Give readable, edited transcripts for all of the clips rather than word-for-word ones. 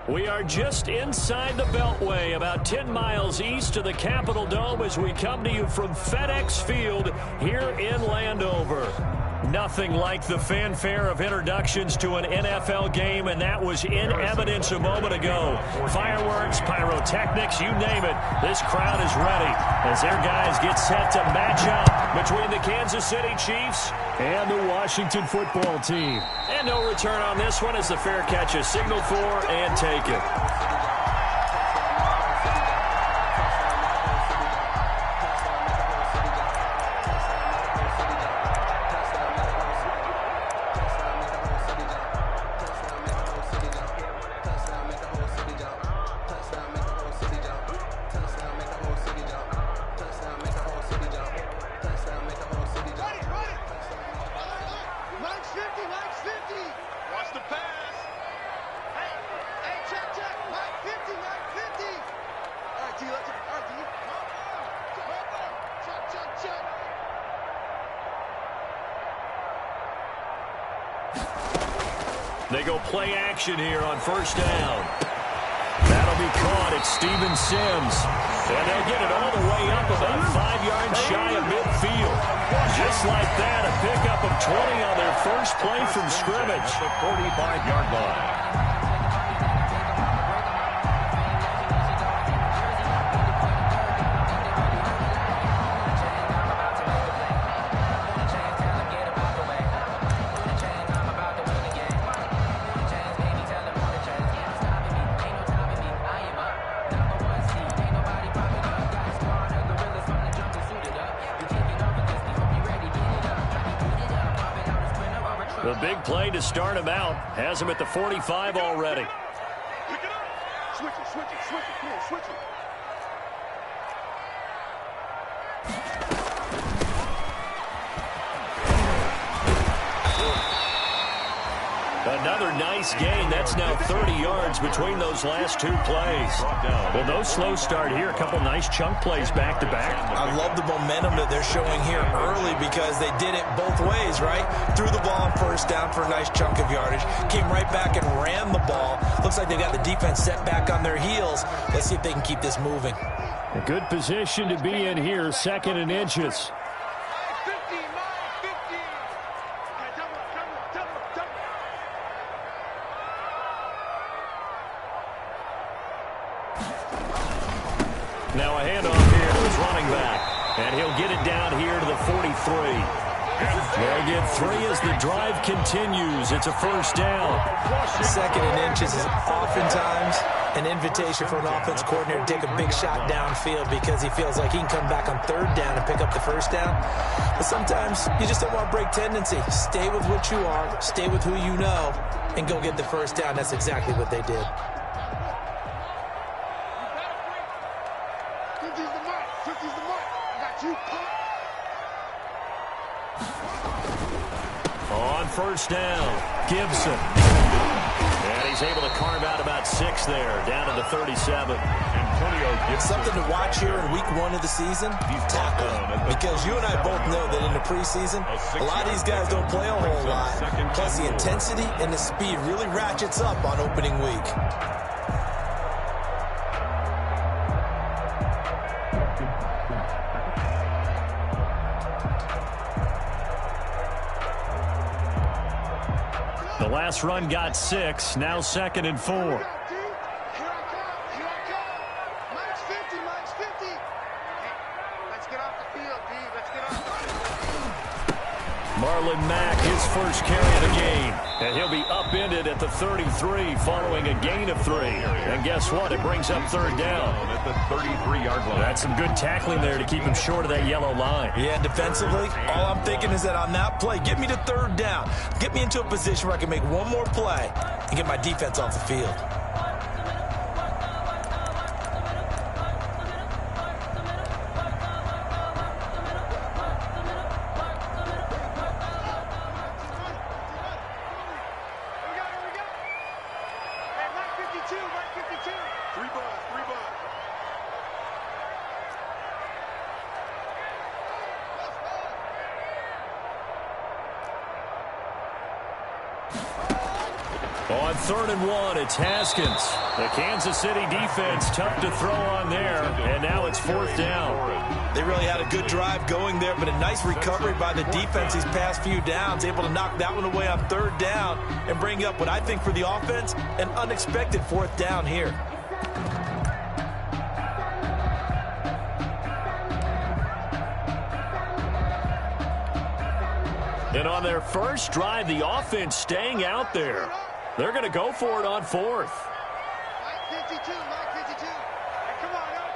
We are just inside the Beltway, about 10 miles east of the Capitol Dome as we come to you from FedEx Field here in Landover. Nothing like the fanfare of introductions to an NFL game, and that was in evidence a moment ago. Fireworks, pyrotechnics, you name it. This crowd is ready as their guys get set to match up between the Kansas City Chiefs and the Washington football team. And no return on this one as the fair catch is signaled for and taken. They go play action here on first down. That'll be caught. It's Steven Sims. And they'll get it all the way up about 5 yards shy of midfield. Just like that, a pickup of 20 on their first play from scrimmage. The 45-yard line. The big play to start him out has him at the 45 already. Pick it up. Switch it, switch it, switch it. Come on, switch it. Another nice gain. That's now 30 yards between those last two plays. Well, no slow start here. A couple nice chunk plays back-to-back. I love the momentum that they're showing here early because they did it both ways, right? Threw the ball on first down for a nice chunk of yardage. Came right back and ran the ball. Looks like they got the defense set back on their heels. Let's see if they can keep this moving. A good position to be in here, 2nd and inches. Now a handoff here to his running back. And he'll get it down here to the 43. They'll get 3 as the drive continues. It's a first down. 2nd and inches is oftentimes an invitation for an offense coordinator to take a big shot downfield because he feels like he can come back on 3rd down and pick up the first down. But sometimes you just don't want to break tendency. Stay with what you are, stay with who you know, and go get the first down. That's exactly what they did. On first down, Gibson. And he's able to carve out about 6 there, down to the 37. Something to watch here in week 1 of the season, tackling. Because you and I both know that in the preseason, a lot of these guys don't play a whole lot. Plus the intensity and the speed really ratchets up on opening week. The last run got 6, now 2nd and 4. Marlon Mack, his first carry of the game. And he'll be upended at the 33 following a gain of 3. And guess what? It brings up 3rd down. At the 33-yard line. That's some good tackling there to keep him short of that yellow line. Yeah, defensively, all I'm thinking is that on that play, get me to 3rd down. Get me into a position where I can make one more play and get my defense off the field. On 3rd and 1, it's Haskins. The Kansas City defense tough to throw on there, and now it's 4th down. They really had a good drive going there, but a nice recovery by the defense these past few downs, able to knock that one away on 3rd down and bring up what I think for the offense, an unexpected 4th down here. And on their first drive, the offense staying out there. They're going to go for it on 4th. Mike 52, Mike 52. Hey, come on now.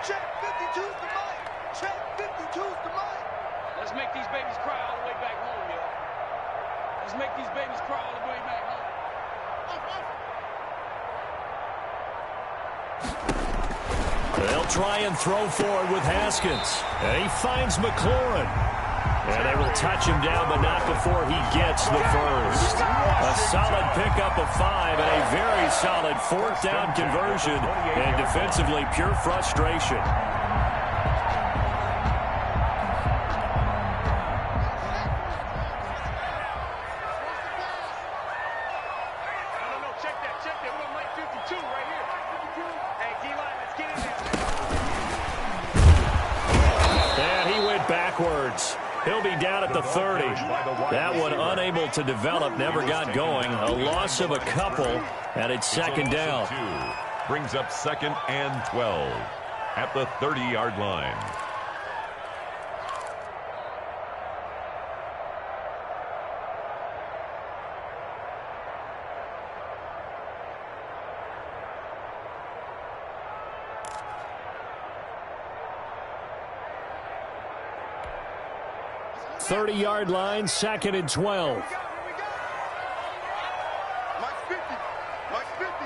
Check 52's the Mike. Check 52's the Mike. Let's make these babies cry all the way back home, yo. Let's make these babies cry all the way back home. They'll try and throw forward with Haskins. And he finds McLaurin. And they will touch him down, but not before he gets the first. A solid pickup of 5 and a very solid 4th down conversion. And defensively, pure frustration. No, check that. We're on Mike 52 right here. Hey, D-line, let's get in there. And he went backwards. He'll be down at the 30. That one unable to develop, never got going. A loss of a couple, and it's 2nd down. Brings up 2nd and 12 at the 30-yard line. .30-yard line, 2nd and 12. Mike 50. Mike 50.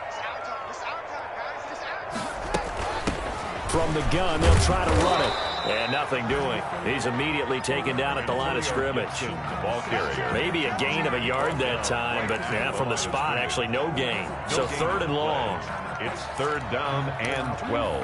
It's our time. It's our time, guys. It's our time. From the gun, they'll try to run it. And nothing doing. He's immediately taken down at the line of scrimmage. The ball carrier. Maybe a gain of a yard that time, but from the spot, actually no gain. So 3rd and long. It's 3rd down and 12.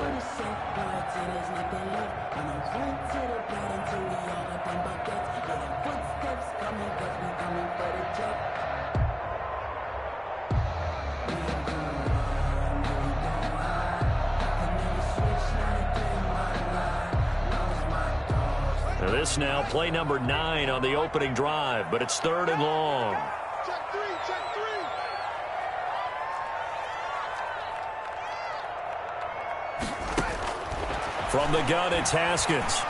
This now play number 9 on the opening drive, but it's 3rd and long. Check 3. From the gun, it's Haskins.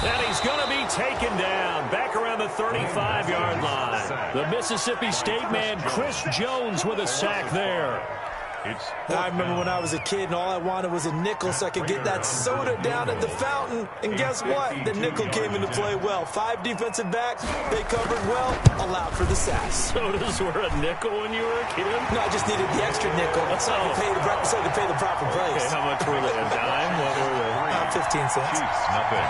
And he's going to be taken down back around the 35-yard line. The Mississippi State man, Chris Jones, with a sack there. I remember when I was a kid and all I wanted was a nickel so I could get that soda down at the fountain. And guess what? The nickel came into play well. 5 defensive backs, they covered well, allowed for the sacks. Sodas were a nickel when you were a kid? No, I just needed the extra nickel so I could pay the proper price. Okay, how much were they? A dime? What were they? 15 cents. Nothing.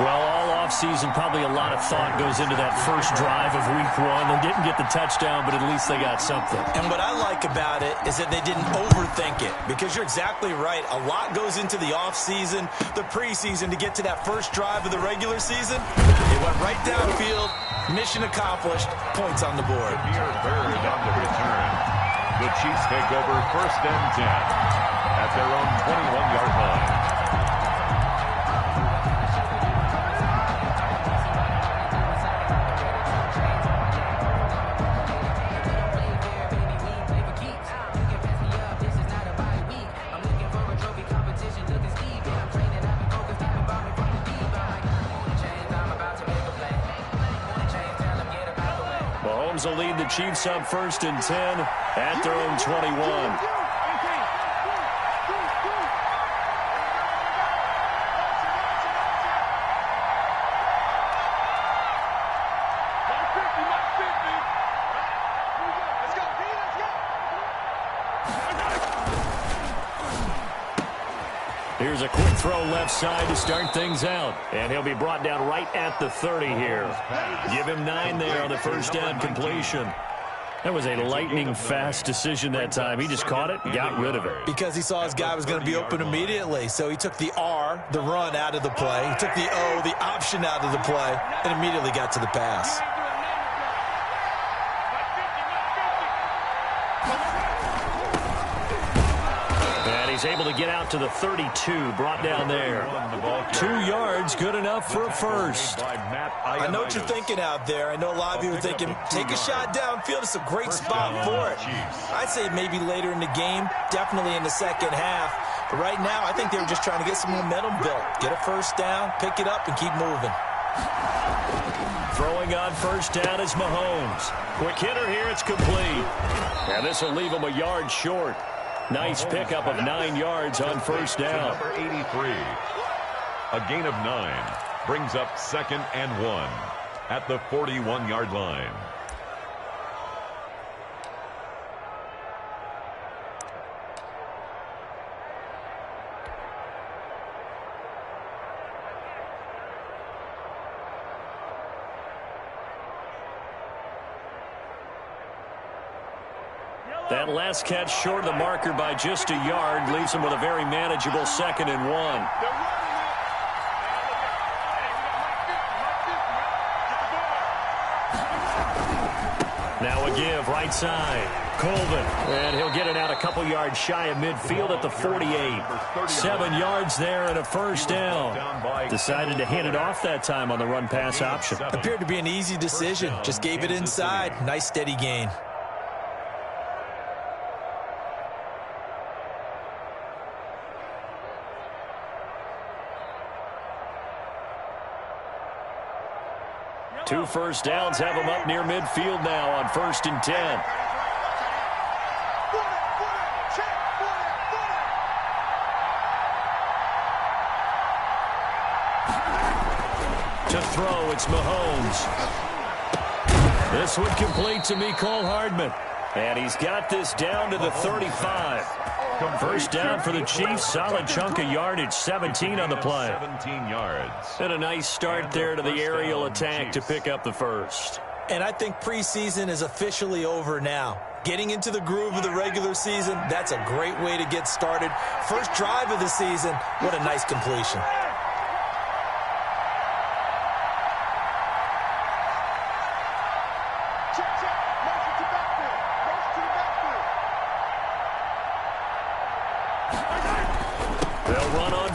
Well, all offseason, probably a lot of thought goes into that first drive of week 1. They didn't get the touchdown, but at least they got something. And what I like about it is that they didn't overthink it, because you're exactly right. A lot goes into the offseason, the preseason, to get to that first drive of the regular season. They went right downfield, mission accomplished, points on the board. Here, 3rd on the return. The Chiefs take over 1st and 10 at their own 21-yard line. Will lead the Chiefs up 1st and 10 at their own 21. Here's a quick throw left side to start things out. And he'll be brought down right at the 30 here. Give him 9 there on the first down completion. That was a lightning-fast decision that time. He just caught it and got rid of it. Because he saw his guy was going to be open immediately. So he took the R, the run, out of the play. He took the O, the option, out of the play, and immediately got to the pass. he's able to get out to the 32, brought down there. 2 yards, good enough for a first. I know what you're thinking out there. I know a lot of you are thinking, take a shot downfield. It's a great spot for it. I'd say maybe later in the game, definitely in the second half. But right now, I think they were just trying to get some momentum built. Get a first down, pick it up, and keep moving. Throwing on first down is Mahomes. Quick hitter here, it's complete. And this will leave him a yard short. Nice pickup of 9 yards on first down. Number 83. A gain of 9 brings up 2nd and 1 at the 41-yard line. That last catch short of the marker by just a yard leaves him with a very manageable 2nd and 1. Now a give, right side. Colvin, and he'll get it out a couple yards shy of midfield at the 48. 7 yards there and a first down. Decided to hand it off that time on the run-pass option. Appeared to be an easy decision. Just gave it inside. Nice steady gain. Two first downs have him up near midfield now on 1st and 10. To throw, it's Mahomes. This one complete to Mecole Hardman. And he's got this down to the 35. First down for the Chiefs. Solid chunk of yardage. 17 on the play. 17 yards. And a nice start there to the aerial attack to pick up the first. And I think preseason is officially over now. Getting into the groove of the regular season, that's a great way to get started. First drive of the season, what a nice completion.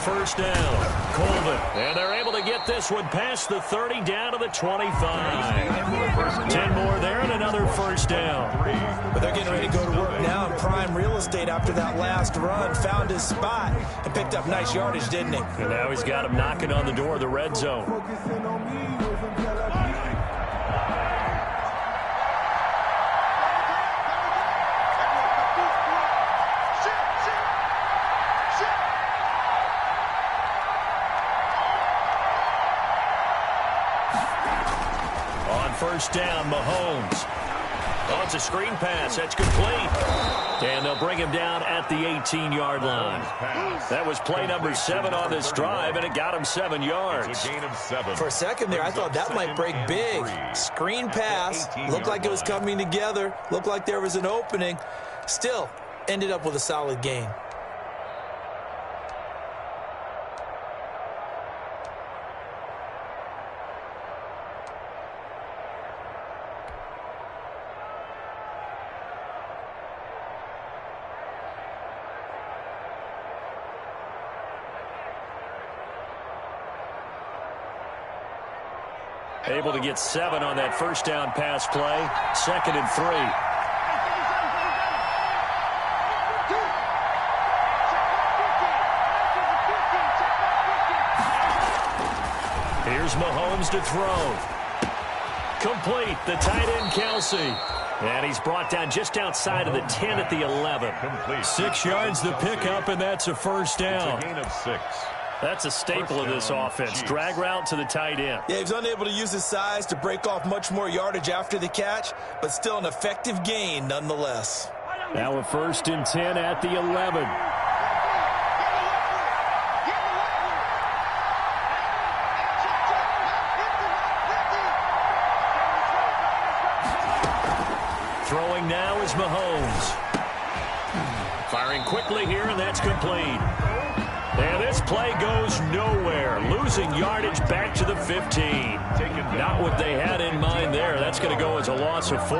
First down, Colvin, and they're able to get this one past the 30 down to the 25. 10 more there and another first down. But they're getting ready to go to work now in prime real estate after that last run. Found his spot and picked up nice yardage, didn't he? And now he's got him knocking on the door of the red zone. First down, Mahomes. Oh, it's a screen pass. That's complete. And they'll bring him down at the 18-yard line. That was play number 7 on this drive, and it got him 7 yards. For a second there, I thought that might break big. Screen pass. Looked like it was coming together. Looked like there was an opening. Still, ended up with a solid gain. Able to get 7 on that first down pass play. 2nd and 3. Here's Mahomes to throw. Complete. The tight end, Kelsey. And he's brought down just outside of the 10 at the 11. 6 yards the pickup, and that's a first down. It's a gain of 6. That's a staple of this offense. Drag route to the tight end. Yeah, he was unable to use his size to break off much more yardage after the catch, but still an effective gain nonetheless. Now a 1st and 10 at the 11. Throwing now is Mahomes. Firing quickly here, and that's complete. And this play goes nowhere. Losing yardage back to the 15. Not what they had in mind there. That's going to go as a loss of 4.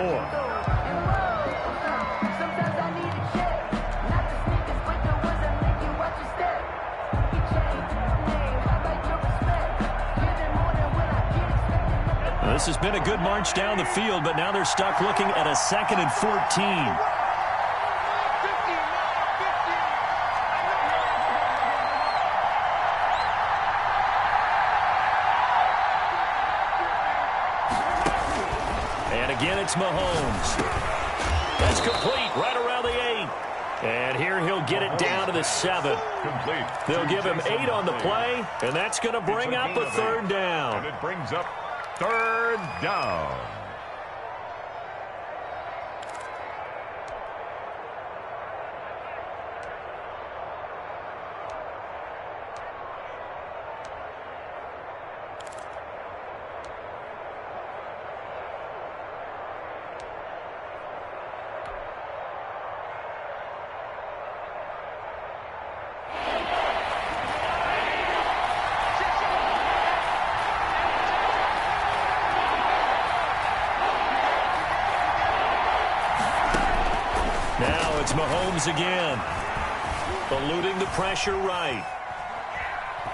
This has been a good march down the field, but now they're stuck looking at a 2nd and 14. And again, it's Mahomes. That's complete right around the 8. And here he'll get it down to the 7. Complete. They'll give him 8 on the play, and that's going to bring up a 3rd down. And it brings up 3rd down. Now it's Mahomes again. Eluding the pressure right.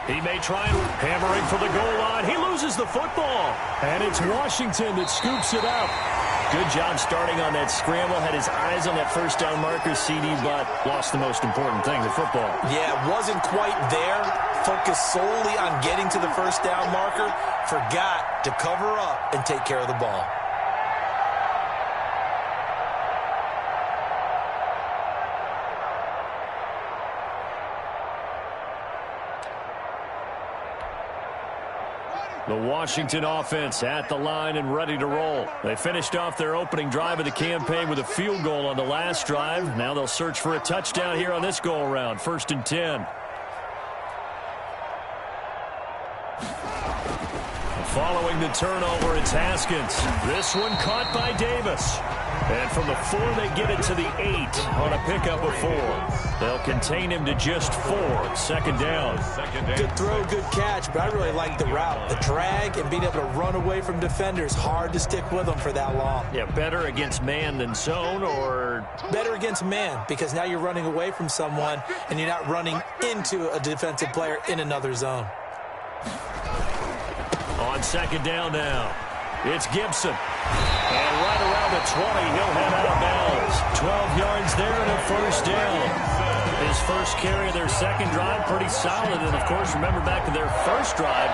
He may try and hammering for the goal line. He loses the football. And it's Washington that scoops it up. Good job starting on that scramble. Had his eyes on that first down marker, CD, but lost the most important thing, the football. Yeah, wasn't quite there. Focused solely on getting to the first down marker. Forgot to cover up and take care of the ball. The Washington offense at the line and ready to roll. They finished off their opening drive of the campaign with a field goal on the last drive. Now they'll search for a touchdown here on this go-around. 1st and 10. Following the turnover, it's Haskins. This one caught by Davis. And from the 4, they get it to the 8 on a pickup of 4. They'll contain him to just 4. 2nd down. Good throw, good catch, but I really like the route. The drag and being able to run away from defenders. Hard to stick with them for that long. Yeah, better against man than zone, or? Better against man, because now you're running away from someone and you're not running into a defensive player in another zone. On 2nd down now, it's Gibson. And right around the 20, he'll head out of bounds. 12 yards there and a 1st down. His first carry of their 2nd drive, pretty solid. And, of course, remember back to their first drive,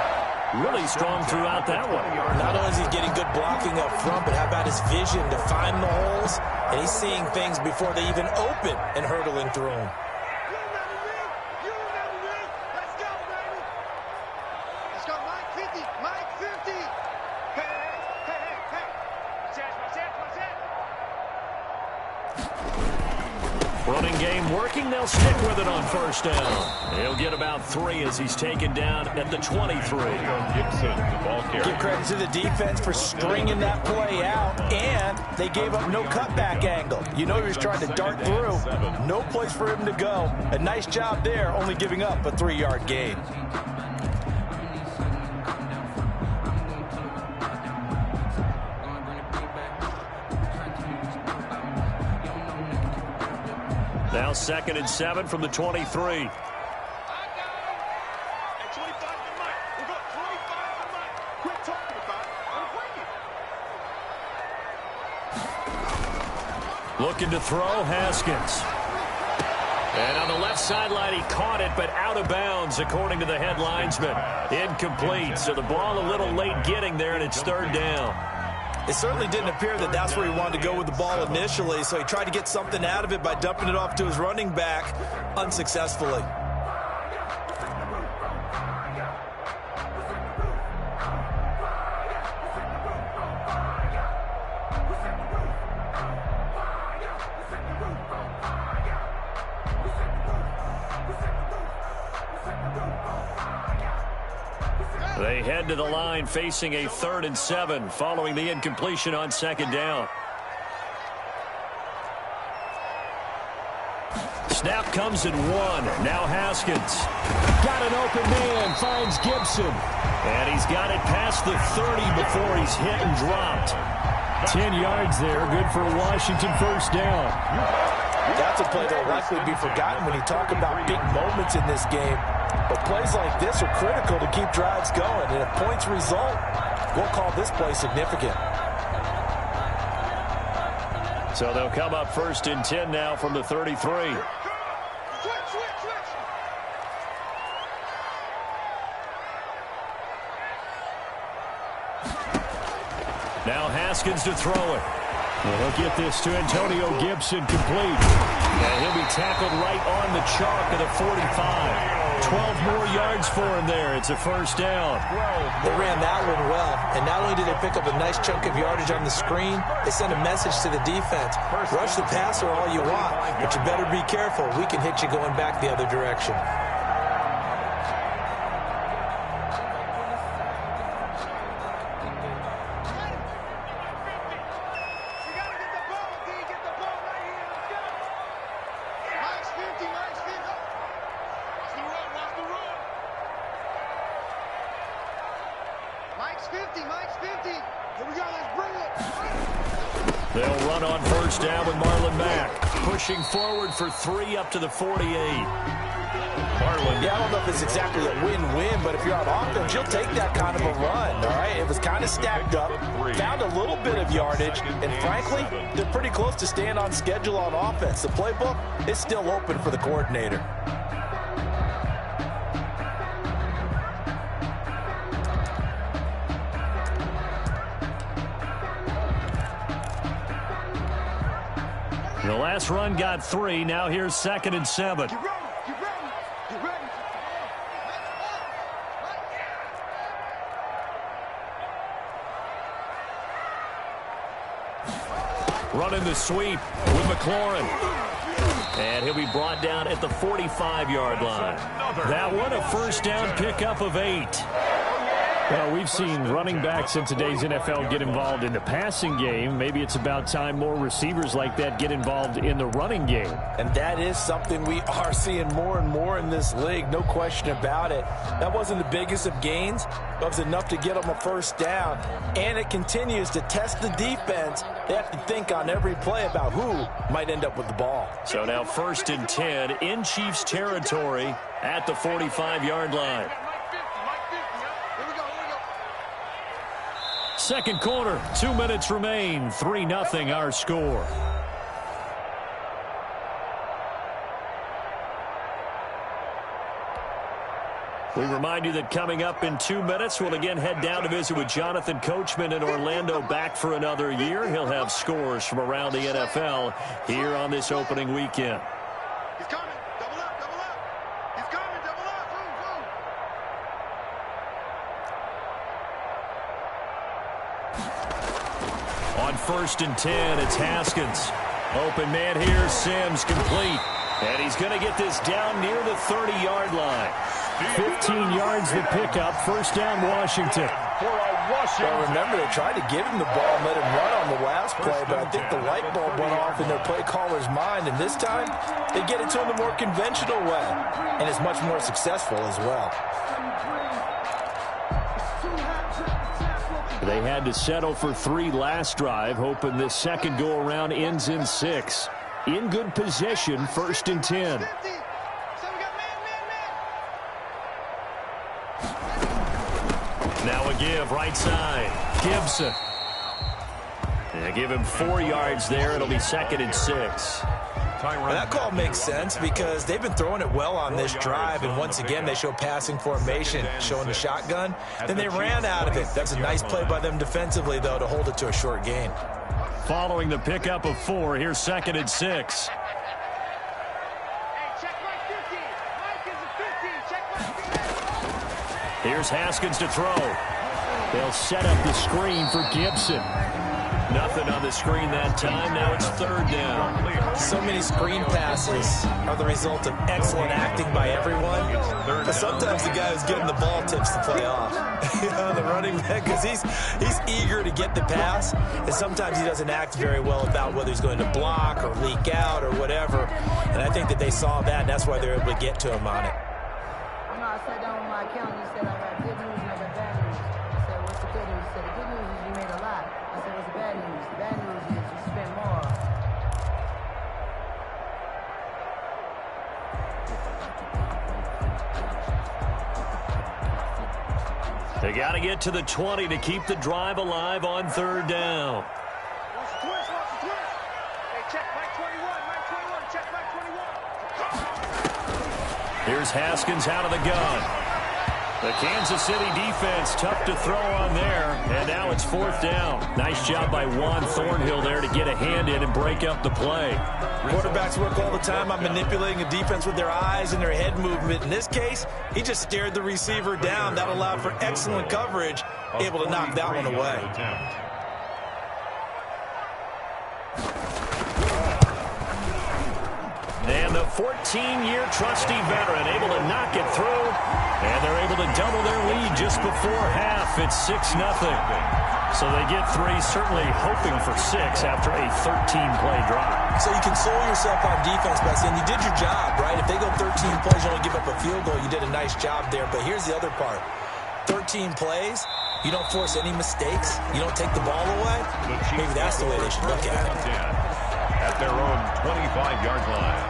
really strong throughout that one. Not only is he getting good blocking up front, but how about his vision to find the holes? And he's seeing things before they even open and hurdling through them. Running game working. They'll stick with it on 1st down. He'll get about 3 as he's taken down at the 23. Gibson, the ball carrier. Give credit to the defense for stringing that play out, and they gave up no cutback angle. You know he was trying to dart through. No place for him to go. A nice job there, only giving up a 3-yard gain. Now 2nd and 7 from the 23. Looking to throw, Haskins. And on the left sideline, he caught it, but out of bounds, according to the head linesman. Incomplete, so the ball a little late getting there, and it's 3rd down. It certainly didn't appear that that's where he wanted to go with the ball initially, so he tried to get something out of it by dumping it off to his running back unsuccessfully. They head to the line facing a 3rd and 7 following the incompletion on 2nd down. Snap comes in 1. Now Haskins. Got an open man, finds Gibson. And he's got it past the 30 before he's hit and dropped. 10 yards there, good for a Washington 1st down. That's a play that will likely be forgotten when you talk about big moments in this game. But plays like this are critical to keep drives going. And if points result, we'll call this play significant. So they'll come up 1st and 10 now from the 33. Switch. Now Haskins to throw it. Well, he'll get this to Antonio Gibson complete. And he'll be tackled right on the chalk of the 45. 12 more yards for him there. It's a 1st down. They ran that one well. And not only did they pick up a nice chunk of yardage on the screen, they sent a message to the defense. Rush the passer all you want, but you better be careful. We can hit you going back the other direction. Mike's 50. Here we go, let's bring it. They'll run on 1st down with Marlon Mack. Pushing forward for 3 up to the 48. Marlon. Yeah, I don't know if it's exactly a win-win, but if you're on offense, you'll take that kind of a run, all right? It was kind of stacked up, found a little bit of yardage, and frankly, they're pretty close to staying on schedule on offense. The playbook is still open for the coordinator. The last run got 3. Now here's 2nd and 7. Get ready. Running the sweep with McLaurin. And he'll be brought down at the 45-yard line. That one, a 1st down pickup of 8. Well, we've seen running backs in today's NFL get involved in the passing game. Maybe it's about time more receivers like that get involved in the running game. And that is something we are seeing more and more in this league, no question about it. That wasn't the biggest of gains, but it was enough to get them a 1st down. And it continues to test the defense. They have to think on every play about who might end up with the ball. So now 1st and 10 in Chiefs territory at the 45-yard line. Second quarter, 2 minutes remain. 3-0 our score. We remind you that coming up in 2 minutes, we'll again head down to visit with Jonathan Coachman in Orlando, back for another year. He'll have scores from around the NFL here on this opening weekend. He's coming. Double up. He's coming. Double up. On 1st and 10, it's Haskins. Open man here, Sims complete. And he's going to get this down near the 30-yard line. 15 yards the pickup. 1st down, Washington. Well, remember, they tried to give him the ball and let him run on the last play, but I think the light bulb went off in their play caller's mind, and this time they get it to him the more conventional way, and it's much more successful as well. They had to settle for 3 last drive, hoping this second go-around ends in 6. In good position, 1st and 10. Now a give, right side. Gibson. They give him 4 yards there. It'll be 2nd and 6. Well, that call makes sense because they've been throwing it well on this drive, and once again they show passing formation, showing the shotgun. Then they ran out of it. That's a nice play by them defensively, though, to hold it to a short gain. Following the pickup of 4, here's 2nd and 6. Here's Haskins to throw. They'll set up the screen for Gibson. Nothing on the screen that time. Now it's 3rd down. So many screen passes are the result of excellent acting by everyone. But sometimes the guy who's getting the ball tips the play off. You know, the running back, because he's eager to get the pass, and sometimes he doesn't act very well about whether he's going to block or leak out or whatever. And I think that they saw that, and that's why they're able to get to him on it. You know, I sat down with my accountant. He said I got good news and I got bad news. I said, what's the good news? He said, the good news is you made a lot. I said, what's the bad news? The bad news is you spent more. They got to get to the 20 to keep the drive alive on third down. Watch the twist, watch the twist. Hey, check Mike 21, check Mike 21. Here's Haskins out of the gun. The Kansas City defense tough to throw on there, and now it's fourth down. Nice job by Juan Thornhill there to get a hand in and break up the play. Quarterbacks work all the time on manipulating a defense with their eyes and their head movement. In this case, he just stared the receiver down. That allowed for excellent coverage, able to knock that one away. And the 14-year trusty veteran able to knock it through, and they're able to double their lead just before half. It's 6-0. So they get three, certainly hoping for six after a 13-play drive. So you console yourself on defense by saying you did your job, right? If they go 13 plays, you only give up a field goal, you did a nice job there. But here's the other part. 13 plays, you don't force any mistakes, you don't take the ball away. Maybe that's the way they should look at it. At their own 25-yard line.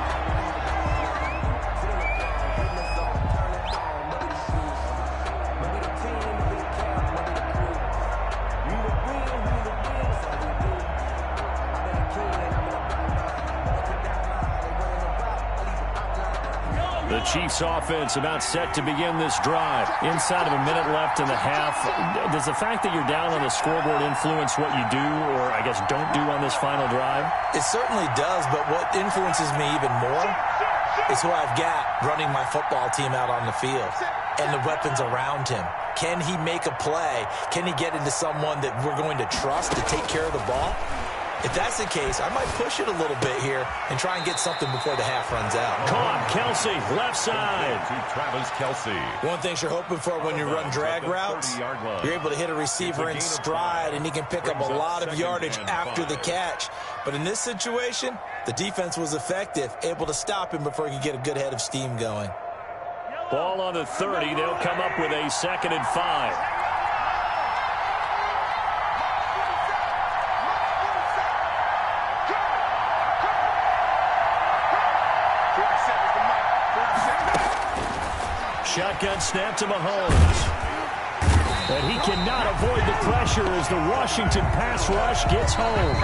The Chiefs offense about set to begin this drive. Inside of a minute left in the half. Does the fact that you're down on the scoreboard influence what you do, or I guess don't do on this final drive? It certainly does, but what influences me even more is who I've got running my football team out on the field and the weapons around him. Can he make a play? Can he get into someone that we're going to trust to take care of the ball? If that's the case, I might push it a little bit here and try and get something before the half runs out. Caught, Kelsey, left side. To Travis Kelsey. One thing you're hoping for when you run drag routes, you're able to hit a receiver in stride, and he can pick up a lot of yardage after the catch. But in this situation, the defense was effective, able to stop him before he could get a good head of steam going. Ball on the 30. They'll come up with a 2nd and 5. Shotgun snap to Mahomes. But he cannot avoid the pressure as the Washington pass rush gets home.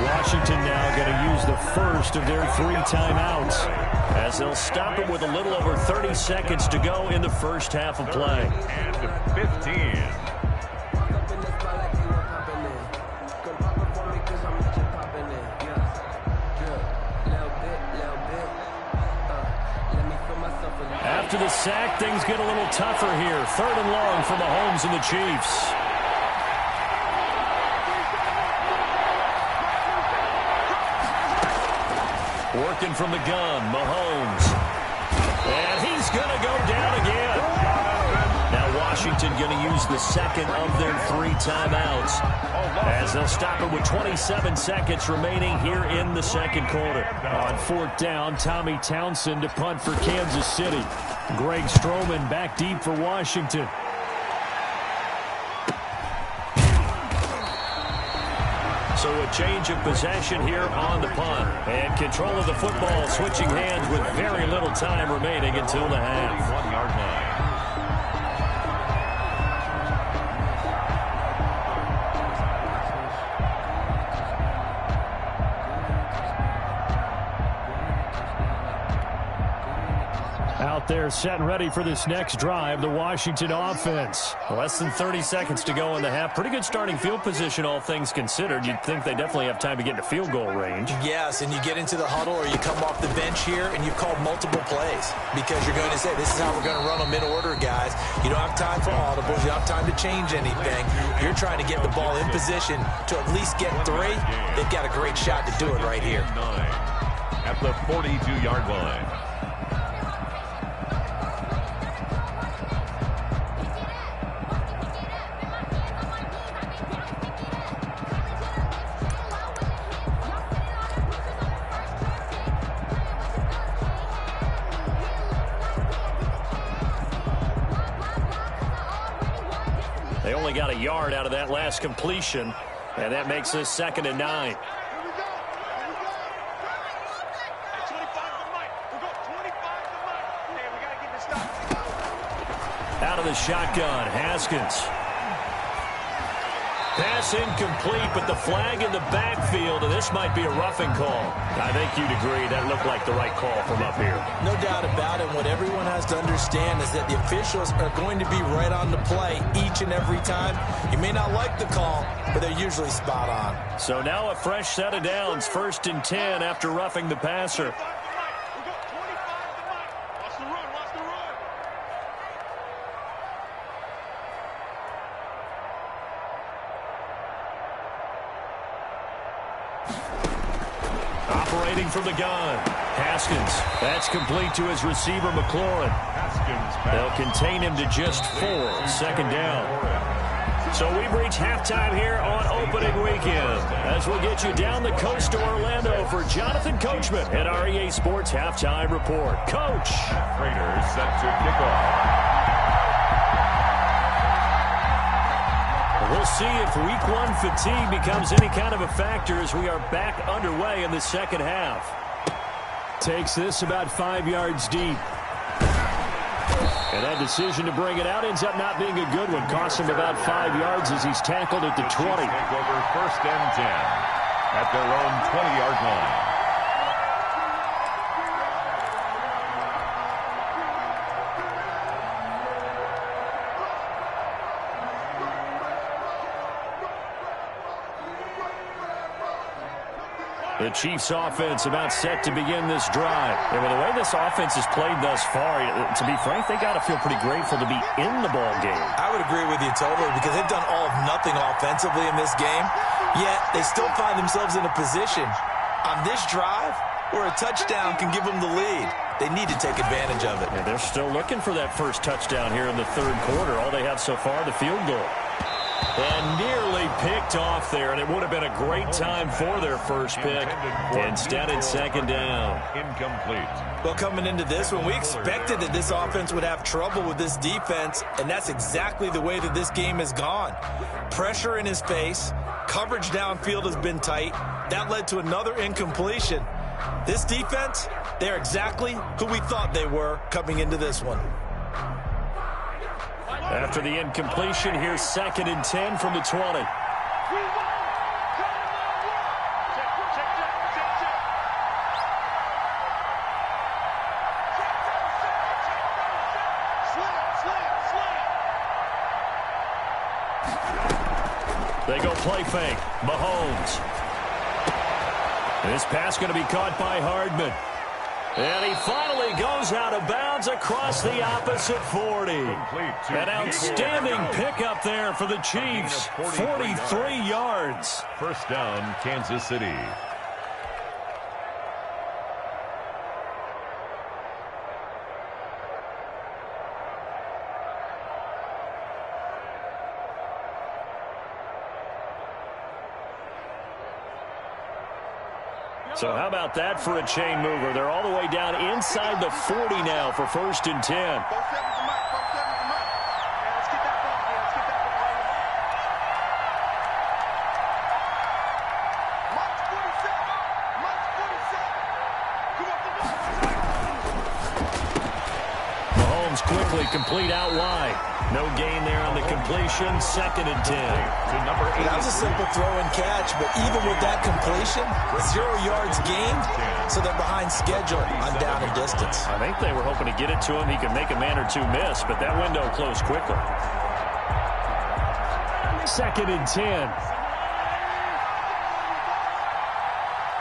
Washington now going to use the first of their 3 timeouts as they'll stop it with a little over 30 seconds to go in the first half of play. And 15. After the sack, things get a little tougher here. 3rd and long for Mahomes and the Chiefs. Working from the gun, Mahomes. And he's going to go down again. Now Washington going to use the 2nd of their 3 timeouts as they'll stop it with 27 seconds remaining here in the 2nd quarter. On 4th down, Tommy Townsend to punt for Kansas City. Greg Stroman back deep for Washington. So a change of possession here on the punt. And control of the football switching hands with very little time remaining until the half. 1-yard line. Out there set and ready for this next drive, the Washington offense. Less than 30 seconds to go in the half. Pretty good starting field position, all things considered. You'd think they definitely have time to get into field goal range. Yes, and you get into the huddle or you come off the bench here and you call multiple plays because you're going to say, this is how we're going to run them in order, guys. You don't have time for audibles. You don't have time to change anything. You're trying to get the ball in position to at least get 3. They've got a great shot to do it right here. At the 42-yard line. They only got a yard out of that last completion, and that makes this 2nd and 9. Out of the shotgun, Haskins. Pass incomplete, but the flag in the backfield, and this might be a roughing call. I think you'd agree that looked like the right call from up here. No doubt about it. What everyone has to understand is that the officials are going to be right on the play each and every time. You may not like the call, but they're usually spot on. So now a fresh set of downs, 1st and 10 after roughing the passer. Operating from the gun. Haskins. That's complete to his receiver, McLaurin. They'll contain him to just 4. 2nd down. So we've reached halftime here on opening weekend. As we'll get you down the coast to Orlando for Jonathan Coachman at our EA Sports Halftime Report. Coach. Raiders set to kick off. We'll see if week 1 fatigue becomes any kind of a factor as we are back underway in the second half. Takes this about 5 yards deep. And that decision to bring it out ends up not being a good one. Costs him about 5 yards as he's tackled at the 20. Take over 1st and 10 at their own 20-yard line. The Chiefs offense about set to begin this drive. And with the way this offense has played thus far, to be frank, they got to feel pretty grateful to be in the ball game. I would agree with you totally because they've done all of nothing offensively in this game, yet they still find themselves in a position on this drive where a touchdown can give them the lead. They need to take advantage of it. And they're still looking for that first touchdown here in the 3rd quarter. All they have so far, the field goal. And nearly picked off there, and it would have been a great time for their first pick. Instead, it's 2nd down. Incomplete. Well, coming into this one, we expected that this offense would have trouble with this defense, and that's exactly the way that this game has gone. Pressure in his face, coverage downfield has been tight. That led to another incompletion. This defense, they're exactly who we thought they were coming into this one. After the incompletion, here's 2nd and 10 from the 20. They go play fake. Mahomes. This pass going to be caught by Hardman. And he finally goes out of bounds across the opposite 40. An outstanding pickup there for the Chiefs. 43 yards. 1st down, Kansas City. So how about that for a chain mover? They're all the way down inside the 40 now for 1st and 10. Mahomes quickly complete out wide. No gain there on the completion. 2nd and 10. That was a simple throw and catch, but even with that completion, 0 yards gained, so they're behind schedule on down and distance. I think they were hoping to get it to him. He could make a man or two miss, but that window closed quickly. 2nd and 10.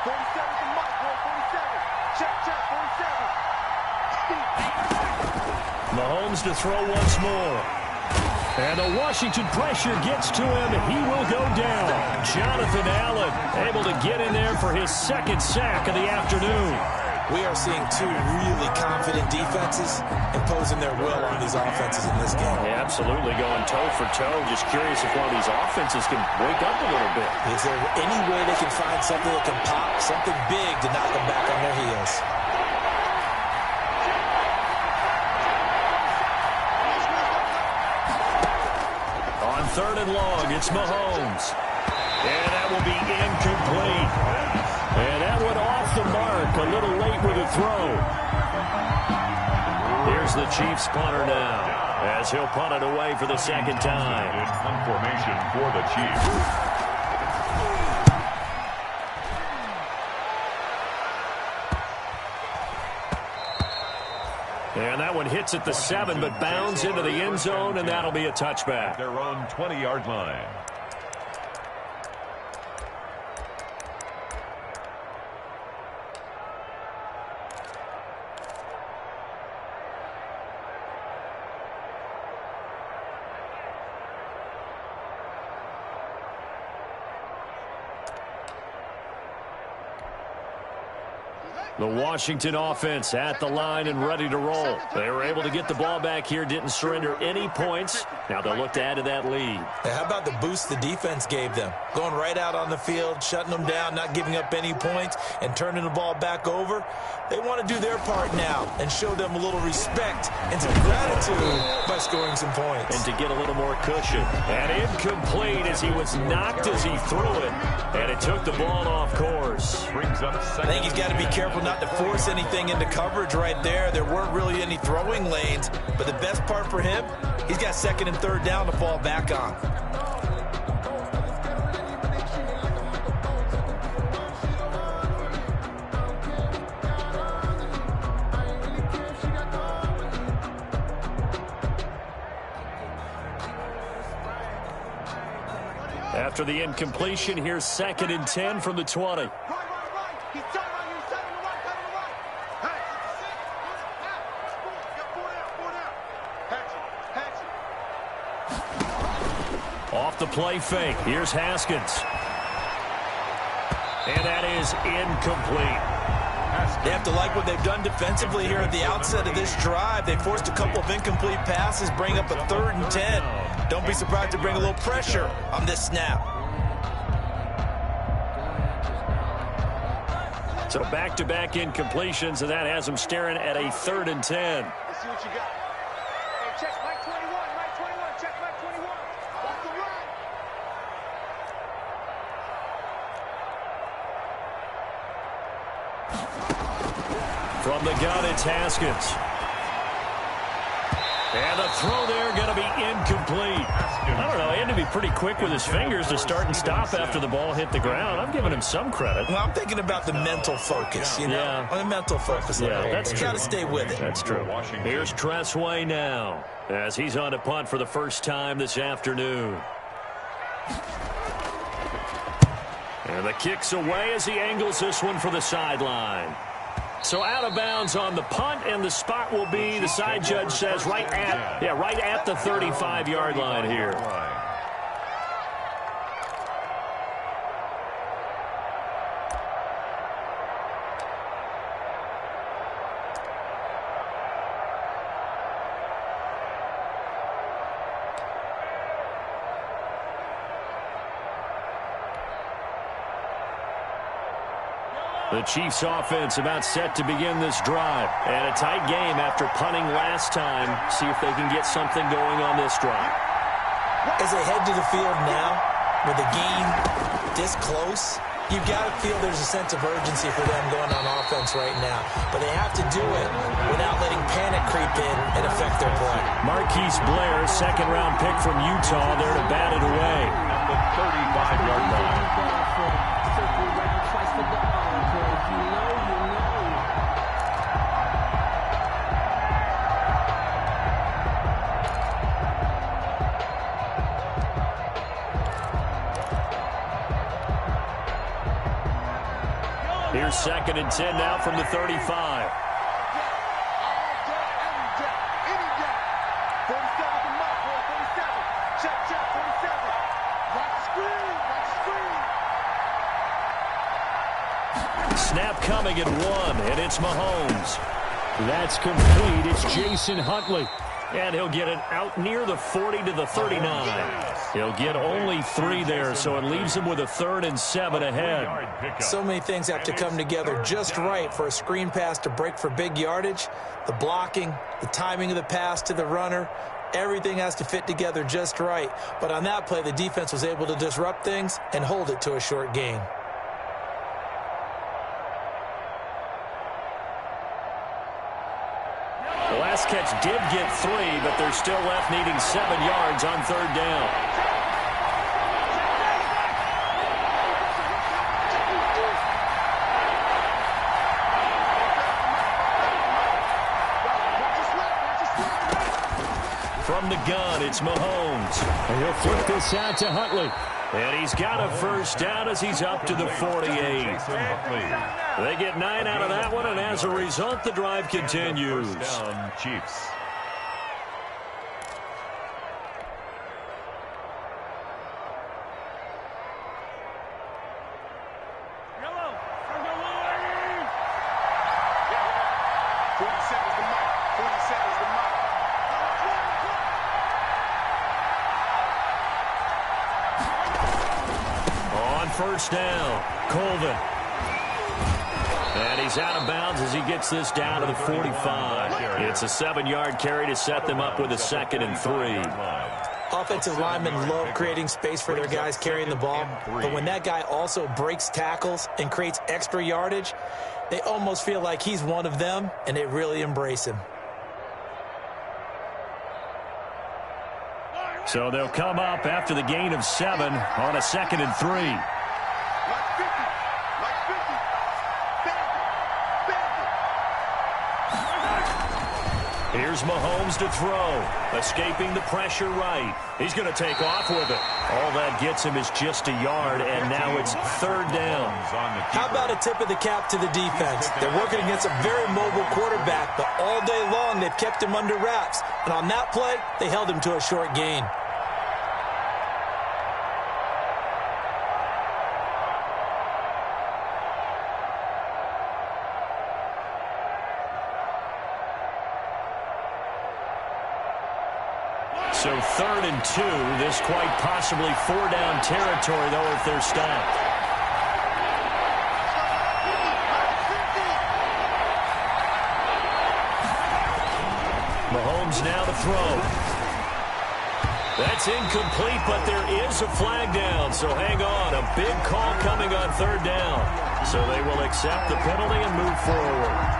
47 to Mike, 47. Check, 47. Mahomes to throw once more. And the Washington pressure gets to him. He will go down. Jonathan Allen able to get in there for his 2nd sack of the afternoon. We are seeing 2 really confident defenses imposing their will on these offenses in this game. Yeah, absolutely, going toe for toe. Just curious if one of these offenses can wake up a little bit. Is there any way they can find something that can pop, something big to knock them back on their heels? On 3rd and long, it's Mahomes. And that will be incomplete. And that went off the mark a little late with a throw. Here's the Chiefs punter now. as he'll punt it away for the second time. In punt formation for the Chiefs. And that one hits at the 7, but bounds into the end zone, and that'll be a touchback. Their own 20-yard line. The Washington offense at the line and ready to roll. They were able to get the ball back here, didn't surrender any points. Now they'll look to add to that lead. Hey, how about the boost the defense gave them? Going right out on the field, shutting them down, not giving up any points, and turning the ball back over. They want to do their part now and show them a little respect and some gratitude by scoring some points. And to get a little more cushion. And incomplete as he was knocked as he threw it. And it took the ball off course. Brings up I think he's got to be careful not to force anything into coverage right there. There weren't really any throwing lanes, but the best part for him, he's got second and third down to fall back on. After the incompletion, here's 2nd and 10 from the 20. Right. He's turning on you. He's turning to the right. Hey. Four down. Hatchet. Off the play fake. Here's Haskins. And that is incomplete. They have to like what they've done defensively here at the outset of this drive. They forced a couple of incomplete passes, bring up a 3rd and 10. Don't be surprised to bring a little pressure on this snap. So back-to-back incompletions, and that has them staring at a 3rd and 10. Let's see what you got. Hey, check Mike 21. Mike 21. Check Mike 21. Off the run. From the gun, it's Haskins. And the throw there going to be incomplete. I don't know. He had to be pretty quick with his fingers to start and stop after the ball hit the ground. I'm giving him some credit. Well, I'm thinking about the mental focus, you know. Yeah. The mental focus. Yeah, that's true. Got to stay with it. That's true. Here's Tressway now as he's on to punt for the first time this afternoon. And the kick's away as he angles this one for the sideline. So out of bounds on the punt, and the spot will be, the side judge says, right at the 35-yard line here. The Chiefs offense about set to begin this drive. And a tight game after punting last time. See if they can get something going on this drive. As they head to the field now, with the game this close, you've got to feel there's a sense of urgency for them going on offense right now. But they have to do it without letting panic creep in and affect their play. Marquise Blair, second-round pick from Utah, there to bat it away. At the 35-yard line. Here's 2nd and 10 now from the 35. Snap coming at 1, and it's Mahomes. That's complete. It's Jason Huntley. And he'll get it out near the 40 to the 39. He'll get only 3 there, so it leaves him with a 3rd and 7 ahead. So many things have to come together just right for a screen pass to break for big yardage. The blocking, the timing of the pass to the runner, everything has to fit together just right. But on that play, the defense was able to disrupt things and hold it to a short gain. Well, last catch did get 3, but they're still left needing 7 yards on 3rd down. From the gun, it's Mahomes. And he'll flip this out to Huntley. And he's got a first down as he's up to the 48. They get 9 out of that one, and as a result, the drive continues. First down, Chiefs. First down, Colvin. And he's out of bounds as he gets this down to the 45. It's a 7-yard carry to set them up with a 2nd and 3. Offensive linemen love creating space for their guys carrying the ball, but when that guy also breaks tackles and creates extra yardage, they almost feel like he's one of them, and they really embrace him. So they'll come up after the gain of 7 on a 2nd and 3. Here's Mahomes to throw. Escaping the pressure right. He's going to take off with it. All that gets him is just a yard, and now it's 3rd down. How about a tip of the cap to the defense? They're working against a very mobile quarterback, but all day long they've kept him under wraps. And on that play, they held him to a short gain. So 3rd and 2. This quite possibly 4-down territory, though, if they're stopped. Mahomes now to throw. That's incomplete, but there is a flag down, so hang on. A big call coming on 3rd down. So they will accept the penalty and move forward.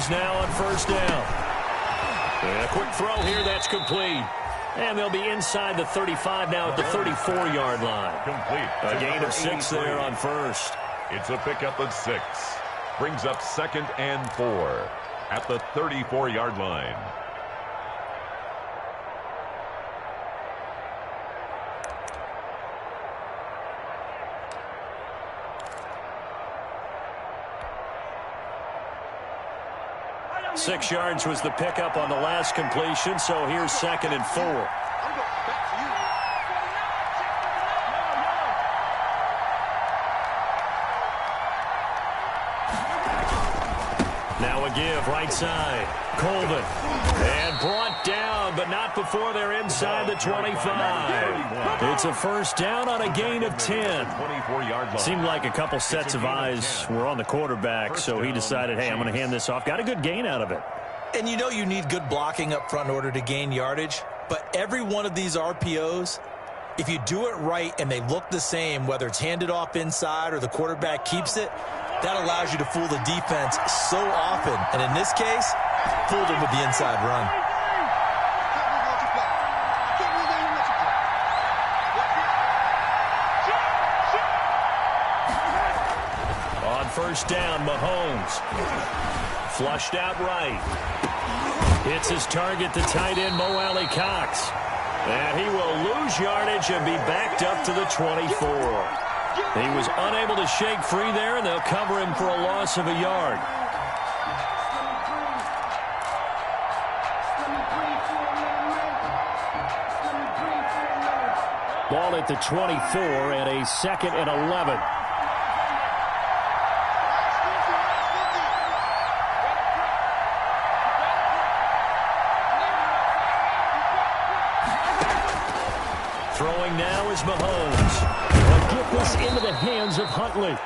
Now on 1st down. And a quick throw here, that's complete. And they'll be inside the 35 now at the 34-yard line. Complete. A gain of 6 there on 1st. It's a pickup of 6. Brings up 2nd and 4 at the 34-yard line. Six yards was the pickup on the last completion, so here's 2nd and 4. Now a give, right side. Colvin. And brought down, but not before they're inside the 25. It's a first down on a gain of 10. Seemed like a couple sets of eyes were on the quarterback, so he decided, hey, I'm going to hand this off. Got a good gain out of it. And you know you need good blocking up front in order to gain yardage, but every one of these RPOs, if you do it right and they look the same, whether it's handed off inside or the quarterback keeps it, that allows you to fool the defense so often. And in this case, fooled him with the inside run. On first down, Mahomes. Flushed out right. Hits his target, the tight end, Mo Alley Cox. And he will lose yardage and be backed up to the 24. He was unable to shake free there, and they'll cover him for a loss of a yard. Ball at the 24 and a 2nd and 11. Throwing now is Mahomes. They'll get this into the hands of Huntley.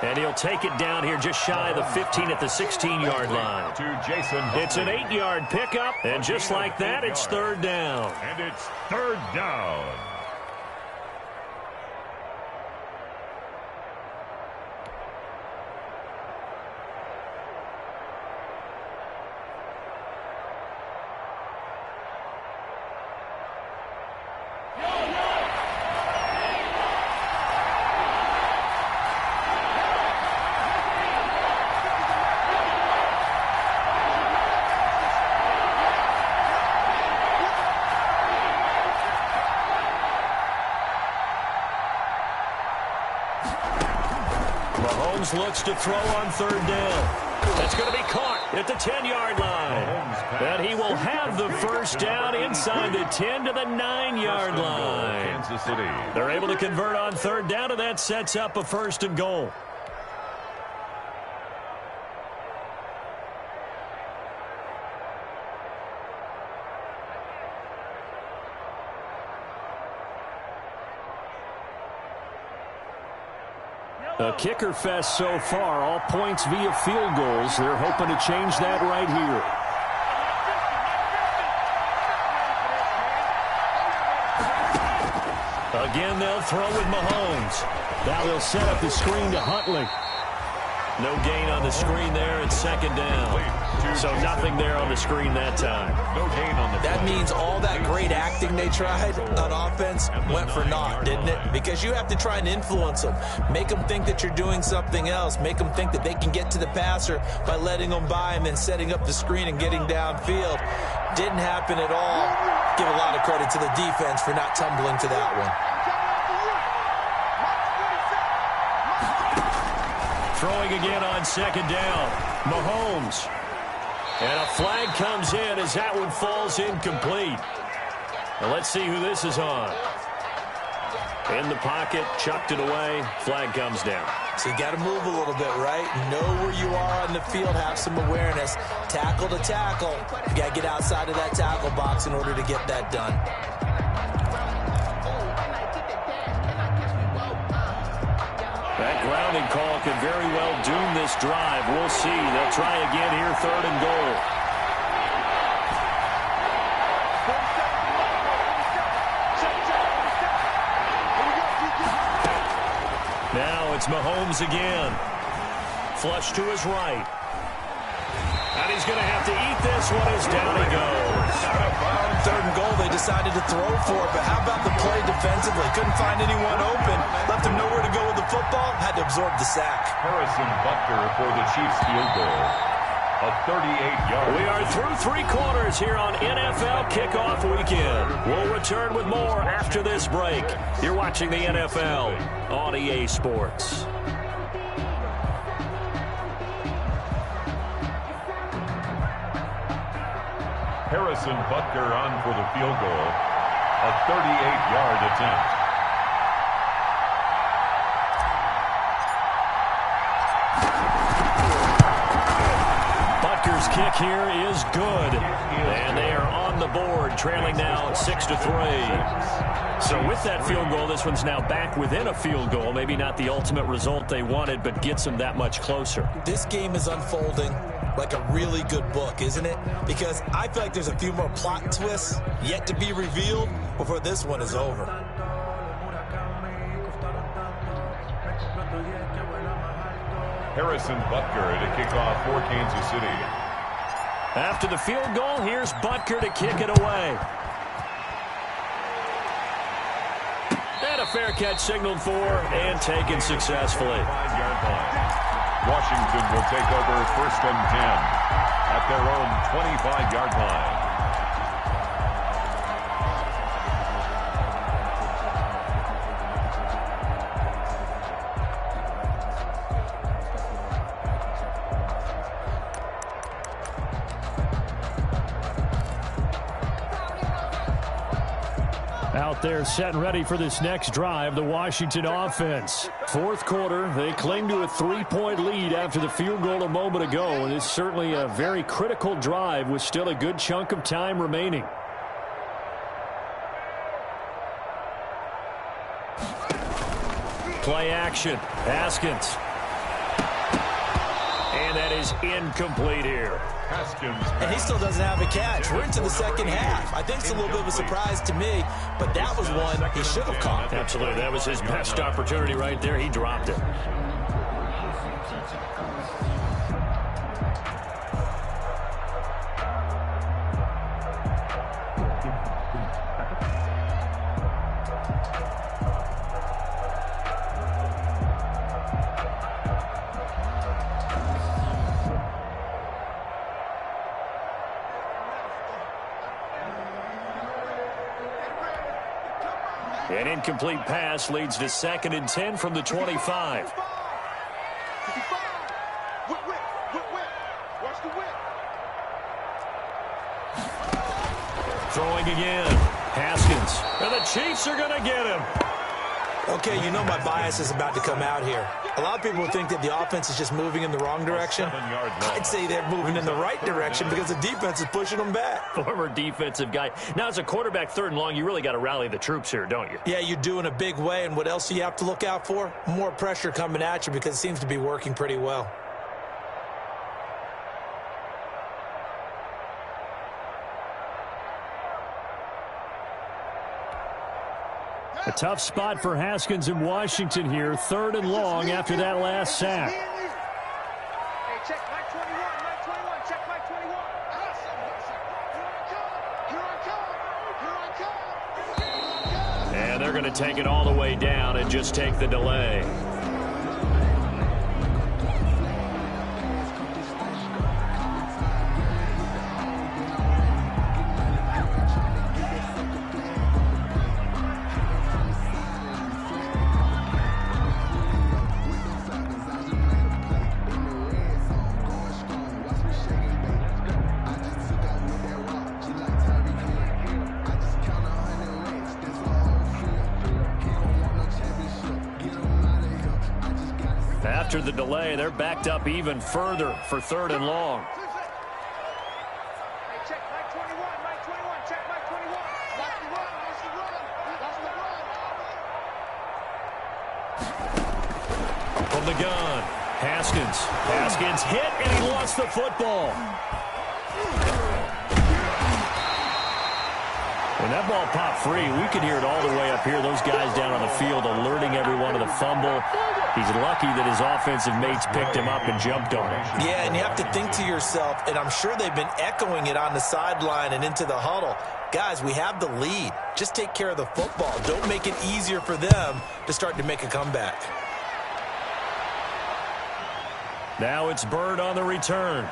And he'll take it down here just shy of the 15 at the 16-yard line. To Jason Huntley. It's an 8-yard pickup, and just like that, it's third down. And it's third down. Mahomes looks to throw on third down. That's going to be caught at the 10-yard line. And he will have the first down inside the 10 to the 9-yard line. Kansas City. They're able to convert on third down, and that sets up a first and goal. A kicker fest so far, all points via field goals. They're hoping to change that right here. Again, they'll throw with Mahomes. Now they'll set up the screen to Huntley. No gain on the screen there. It's second down. So nothing there on the screen that time. No gain on the play. That means all that great acting they tried on offense went for naught, didn't it? Because you have to try and influence them. Make them think that you're doing something else. Make them think that they can get to the passer by letting them by and then setting up the screen and getting downfield. Didn't happen at all. Give a lot of credit to the defense for not tumbling to that one. Throwing again on second down. Mahomes. And a flag comes in as that one falls incomplete. Now let's see who this is on. In the pocket, chucked it away. Flag comes down. So you got to move a little bit, right? Know where you are on the field. Have some awareness. Tackle to tackle. You got to get outside of that tackle box in order to get that done. That grounding call could very well doom this drive. We'll see. They'll try again here, third and goal. Now it's Mahomes again. Flush to his right. And he's going to have to eat this one as down he goes. Third and goal, they decided to throw for it, but how about the play defensively? Couldn't find anyone open. Left him nowhere to go with the football. Had to absorb the sack. Harrison Butker for the Chiefs field goal. A 38-yard. We are through three quarters here on NFL Kickoff Weekend. We'll return with more after this break. You're watching the NFL on EA Sports. Harrison Butker on for the field goal. A 38-yard attempt. Butker's kick here is good. And they are on the board, trailing now 6-3. So with that field goal, this one's now back within a field goal. Maybe not the ultimate result they wanted, but gets them that much closer. This game is unfolding like a really good book, isn't it? Because I feel like there's a few more plot twists yet to be revealed before this one is over. Harrison Butker to kick off for Kansas City. After the field goal, here's Butker to kick it away. And a fair catch signaled for and taken successfully. 5-yard line. Washington will take over first and 10 at their own 25-yard line. Out there set and ready for this next drive, the Washington offense. Fourth quarter, they cling to a 3-point lead after the field goal a moment ago, and it's certainly a very critical drive with still a good chunk of time remaining. Play action. Haskins. And that is incomplete here. And he still doesn't have a catch. We're into the second half. I think it's a little bit of a surprise to me, but that was one he should have caught. Absolutely. That was his best opportunity right there. He dropped it. An incomplete pass leads to 2nd and 10 from the 25. Throwing again. Haskins. And the Chiefs are going to get him. Okay, you know my bias is about to come out here. A lot of people think that the offense is just moving in the wrong direction. I'd say they're moving in the right direction because the defense is pushing them back. Former defensive guy. Now, as a quarterback 3rd and long, you really got to rally the troops here, don't you? Yeah, you do in a big way. And what else do you have to look out for? More pressure coming at you because it seems to be working pretty well. A tough spot for Haskins in Washington here. 3rd and long after that last sack. Hey, check Mike 21, Mike 21, check Mike 21. And they're going to take it all the way down and just take the delay. After the delay, they're backed up even further for 3rd and long. Hey, check Mike 21, Mike 21, check Mike 21. Watch the run, watch the run, watch the run. From the gun, Haskins hit, and he lost the football. When that ball popped free, we could hear it all the way up here. Those guys down on the field alerting everyone of the fumble. He's lucky that his offensive mates picked him up and jumped on him. Yeah, and you have to think to yourself, and I'm sure they've been echoing it on the sideline and into the huddle. Guys, we have the lead. Just take care of the football. Don't make it easier for them to start to make a comeback. Now it's Bird on the return.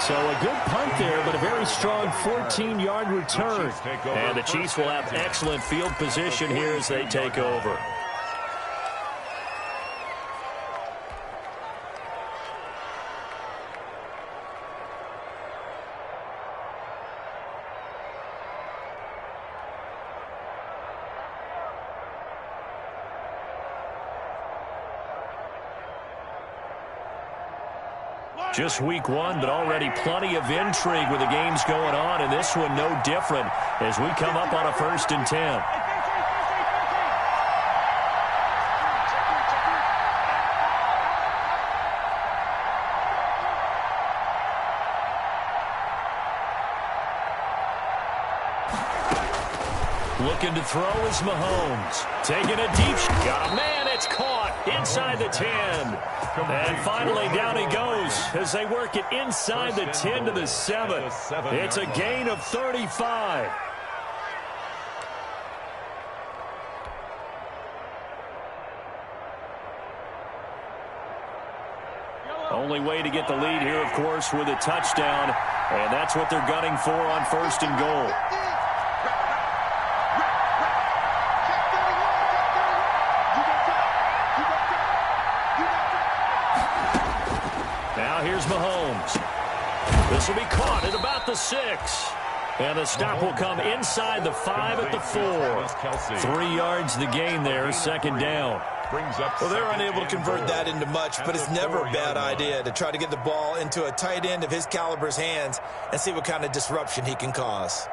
So a good punt there, but a very strong 14-yard return. And the Chiefs will have excellent field position here as they take over. Just week 1, but already plenty of intrigue with the games going on, and this one no different as we come up on a 1st and 10. Looking to throw is Mahomes. Taking a deep shot. Got a man. It's caught inside the 10. And finally down he goes as they work it inside the 10 to the 7. It's a gain of 35. Only way to get the lead here, of course, with a touchdown. And that's what they're gunning for on 1st and goal. Now here's Mahomes. This will be caught at about the 6. And the stop will come inside the 5 at the 4. 3 yards the gain there, 2nd down. Well, they're unable to convert that into much, but it's never a bad idea to try to get the ball into a tight end of his caliber's hands and see what kind of disruption he can cause.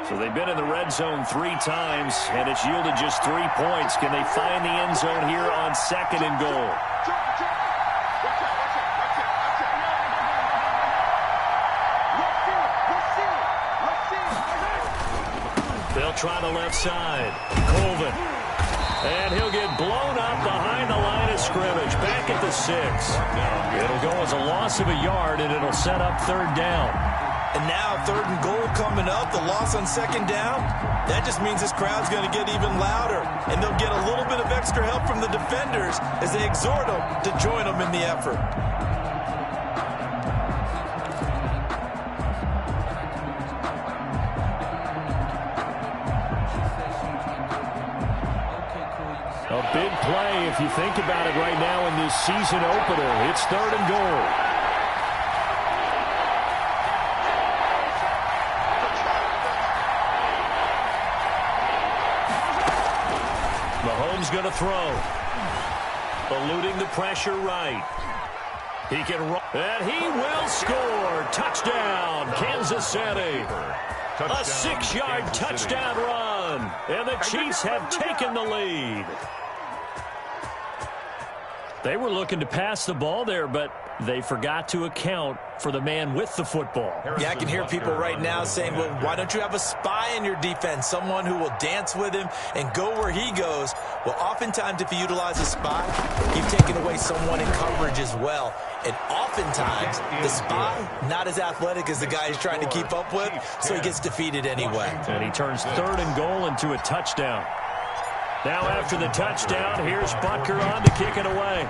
So they've been in the red zone 3 times, and it's yielded just 3 points. Can they find the end zone here on 2nd and goal? They'll try the left side. Colvin. And he'll get blown up behind the line of scrimmage. Back at the 6. It'll go as a loss of a yard, and it'll set up 3rd down. And now 3rd and goal coming up. The loss on 2nd down. That just means this crowd's going to get even louder. And they'll get a little bit of extra help from the defenders as they exhort them to join them in the effort. A big play, if you think about it right now in this season opener. It's 3rd and goal. Mahomes going to throw. Eluding the pressure right. He can run. And he will score. Touchdown, Kansas City. A 6-yard touchdown run. And the Chiefs have taken the lead. They were looking to pass the ball there, but they forgot to account for the man with the football. Yeah, I can hear people right now saying, well, why don't you have a spy in your defense, someone who will dance with him and go where he goes? Well, oftentimes if you utilize a spy, you've taken away someone in coverage as well. And oftentimes, the spy, not as athletic as the guy he's trying to keep up with, so he gets defeated anyway. And he turns 3rd and goal into a touchdown. Now after the touchdown, here's Butker on to kick it away.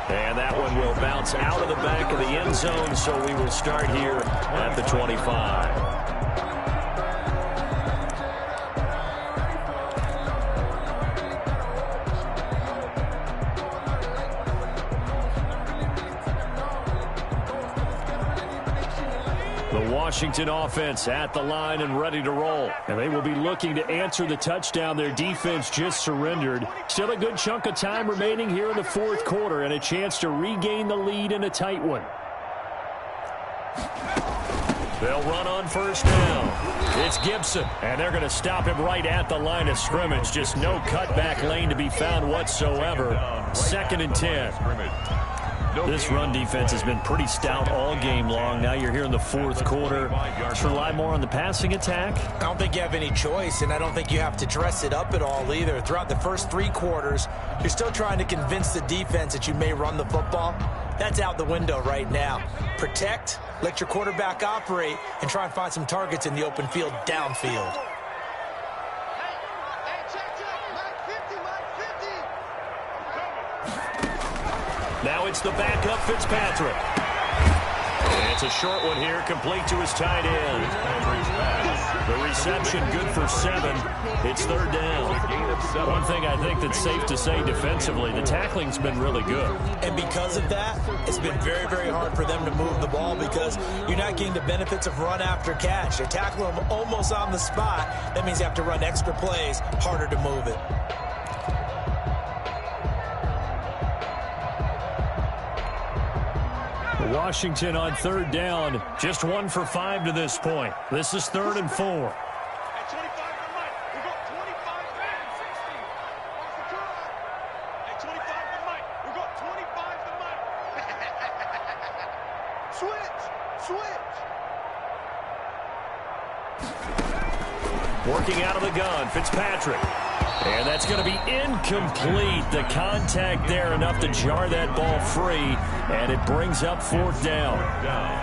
And that one will bounce out of the back of the end zone, so we will start here at the 25. The Washington offense at the line and ready to roll. And they will be looking to answer the touchdown their defense just surrendered. Still a good chunk of time remaining here in the 4th quarter and a chance to regain the lead in a tight one. They'll run on 1st down. It's Gibson, and they're going to stop him right at the line of scrimmage. Just no cutback lane to be found whatsoever. 2nd and 10. This run defense has been pretty stout all game long. Now you're here in the 4th quarter. Just rely more on the passing attack. I don't think you have any choice, and I don't think you have to dress it up at all either. Throughout the first 3 quarters, you're still trying to convince the defense that you may run the football. That's out the window right now. Protect, let your quarterback operate, and try and find some targets in the open field downfield. Now it's the backup Fitzpatrick. And it's a short one here, complete to his tight end. The reception good for 7. It's 3rd down. One thing I think that's safe to say defensively, the tackling's been really good. And because of that, it's been very, very hard for them to move the ball because you're not getting the benefits of run after catch. They're tackling them almost on the spot. That means you have to run extra plays, harder to move it. Washington on 3rd down, just 1 for 5 to this point. This is 3rd and 4. At 25 to Mike. We got 25 and 60. At 25 to Mike. We got 25 to Mike. Switch. Working out of the gun, Fitzpatrick. And that's going to be incomplete. The contact there enough to jar that ball free, and it brings up 4th down.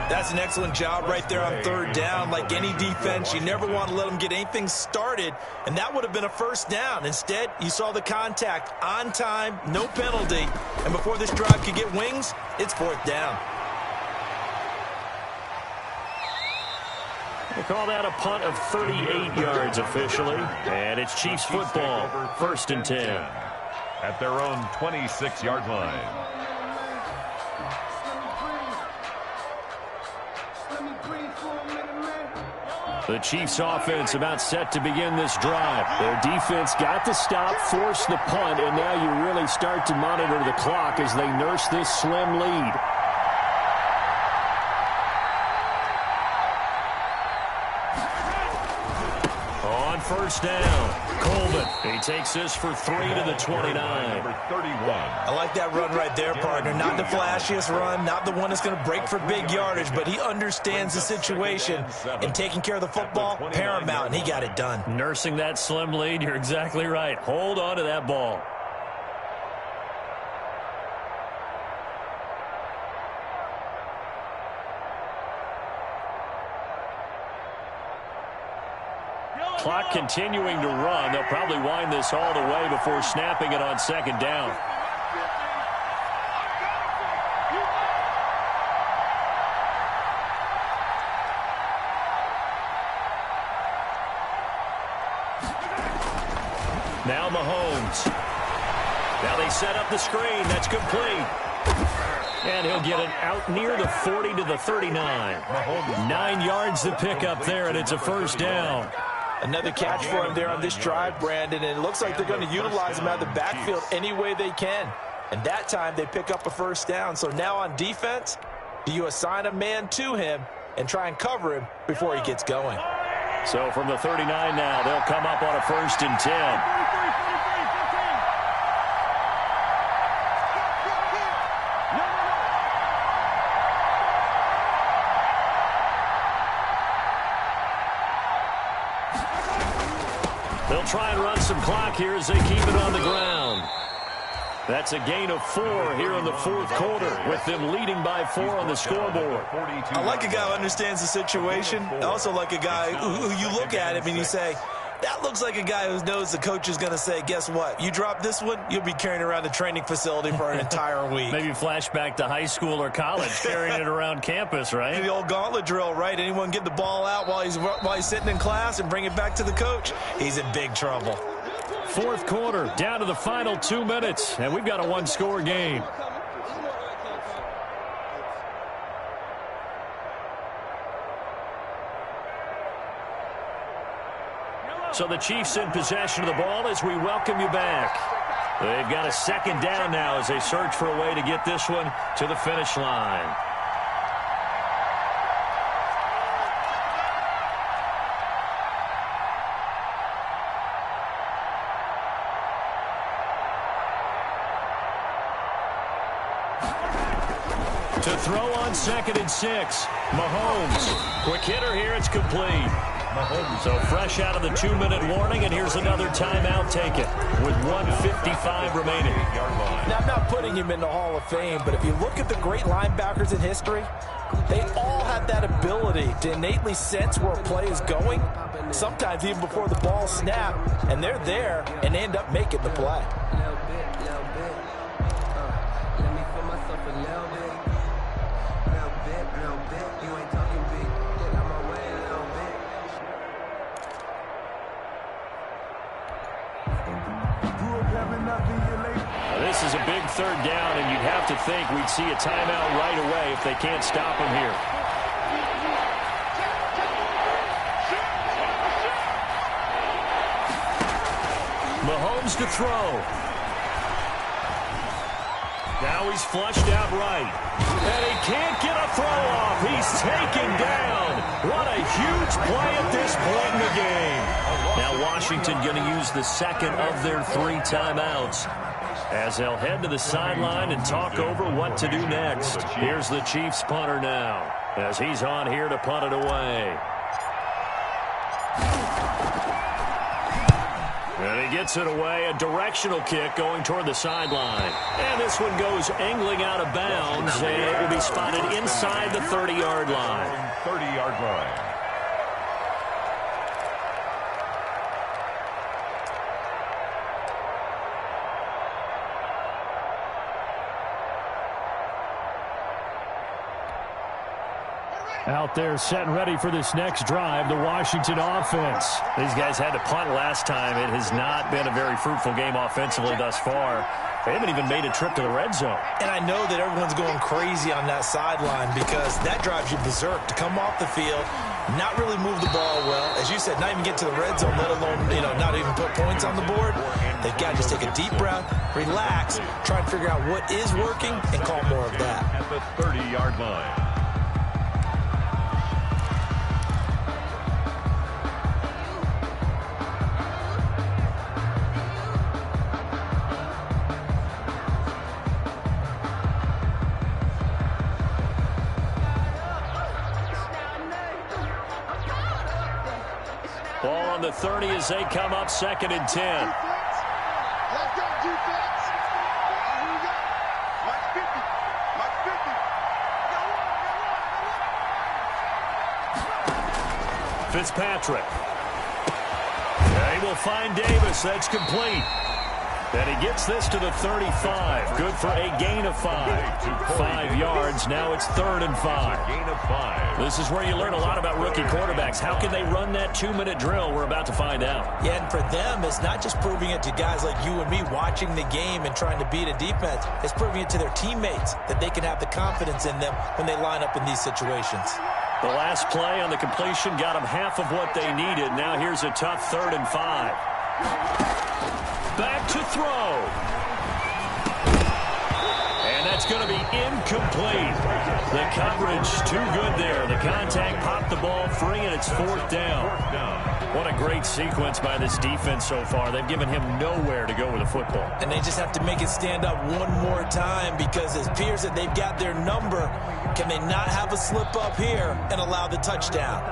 That's an excellent job right there on 3rd down. Like any defense, you never want to let them get anything started, and that would have been a 1st down. Instead, you saw the contact on time, no penalty, and before this drive could get wings, it's 4th down. They call that a punt of 38 yards officially. And it's Chiefs football, 1st and 10. At their own 26-yard line. The Chiefs offense about set to begin this drive. Their defense got to stop, force the punt, and now you really start to monitor the clock as they nurse this slim lead. first down. Colvin, he takes this for 3 to the 29. Number 31. I like that run right there, partner. Not the flashiest run, not the one that's going to break for big yardage, but he understands the situation, and taking care of the football, paramount, and he got it done. Nursing that slim lead, you're exactly right. Hold on to that ball. Clock continuing to run. They'll probably wind this all the way before snapping it on second down. Now Mahomes. Now they set up the screen. That's complete. And he'll get it out near the 40 to the 39. 9 yards to pick up there, and it's a first down. Another catch for him there on this drive, Brandon, and it looks like they're going to utilize him out of the backfield any way they can. And that time they pick up a first down. So now on defense, do you assign a man to him and try and cover him before he gets going? So from the 39 now, they'll come up on a 1st and 10. They'll try and run some clock here as they keep it on the ground. That's a gain of 4 here in the 4th quarter, with them leading by 4 on the scoreboard. I like a guy who understands the situation. I also like a guy who you look at him and you say, that looks like a guy who knows the coach is going to say, guess what? You drop this one, you'll be carrying around the training facility for an entire week. Maybe flashback to high school or college, carrying it around campus, right? The old gauntlet drill, right? Anyone get the ball out while he's sitting in class and bring it back to the coach? He's in big trouble. 4th quarter, down to the final 2 minutes, and we've got a 1-score game. So the Chiefs in possession of the ball as we welcome you back. They've got a 2nd down now as they search for a way to get this one to the finish line. To throw on 2nd and 6. Mahomes. Quick hitter here. It's complete. So fresh out of the 2-minute warning, and here's another timeout taken with 1:55 remaining. Now, I'm not putting him in the Hall of Fame, but if you look at the great linebackers in history, they all have that ability to innately sense where a play is going, sometimes even before the ball snaps, and they're there and end up making the play. This is a big 3rd down, and you'd have to think we'd see a timeout right away if they can't stop him here. Mahomes to throw. Now he's flushed out right. And he can't get a throw off. He's taken down. What a huge play at this point in the game. Now Washington going to use the 2nd of their 3 timeouts, as they'll head to the sideline and talk over what to do next. Here's the Chiefs punter now, as he's on here to punt it away. And he gets it away, a directional kick going toward the sideline. And this one goes angling out of bounds, and it will be spotted inside the 30-yard line. 30-yard line. Out there set and ready for this next drive, the Washington offense. These guys had to punt last time. It has not been a very fruitful game offensively thus far. They haven't even made a trip to the red zone. And I know that everyone's going crazy on that sideline because that drives you berserk to come off the field, not really move the ball well. As you said, not even get to the red zone, let alone, not even put points on the board. They've got to just take a deep breath, relax, try and figure out what is working, and call more of that. At the 30-yard line. the 30 as they come up 2nd and 10. Let's go, defense. Here we go. Mike 50. Mike 50. Fitzpatrick. They will find Davis. That's complete. And he gets this to the 35. Good for a gain of 5. 5 yards. Now it's 3rd and 5. Gain of 5. This is where you learn a lot about rookie quarterbacks. How can they run that 2-minute drill? We're about to find out. Yeah, and for them, it's not just proving it to guys like you and me watching the game and trying to beat a defense. It's proving it to their teammates that they can have the confidence in them when they line up in these situations. The last play on the completion got them half of what they needed. Now here's a tough 3rd and 5. Back to throw. And that's going to be incomplete. The coverage too good there. The contact popped the ball free, and it's 4th down. What a great sequence by this defense so far. They've given him nowhere to go with the football. And they just have to make it stand up one more time because it appears that they've got their number. Can they not have a slip up here and allow the touchdown?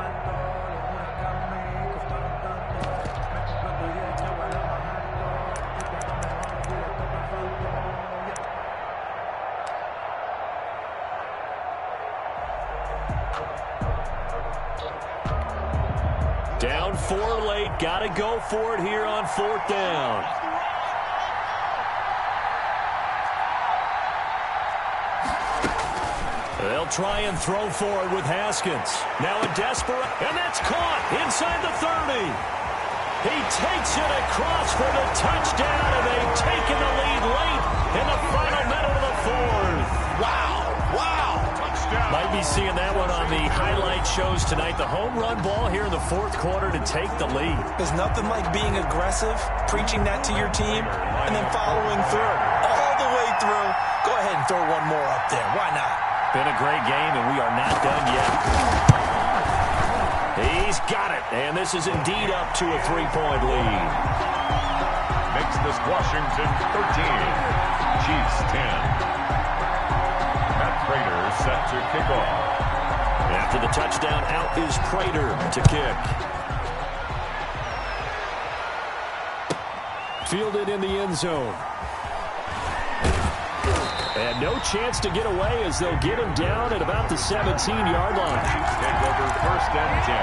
Down 4 late. Got to go for it here on 4th down. They'll try and throw for it with Haskins. Now a desperate, and that's caught inside the 30. He takes it across for the touchdown, and they've taken the lead late in the final minute of the 4th. Wow. Might be seeing that one on the highlight shows tonight. The home run ball here in the 4th quarter to take the lead. There's nothing like being aggressive, preaching that to your team, and then following through. All the way through. Go ahead and throw one more up there. Why not? Been a great game, and we are not done yet. He's got it, and this is indeed up to a 3-point lead. Makes this Washington 13. Chiefs 10. Prater set to kick off. After the touchdown, out is Prater to kick. Fielded in the end zone. And no chance to get away as they'll get him down at about the 17-yard line. Chiefs take over 1st and 10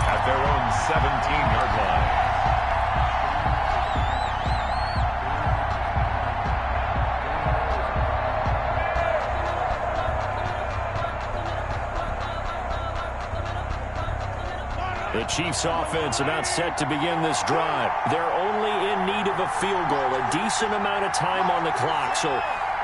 at their own 17-yard line. The Chiefs offense about set to begin this drive. They're only in need of a field goal, a decent amount of time on the clock. So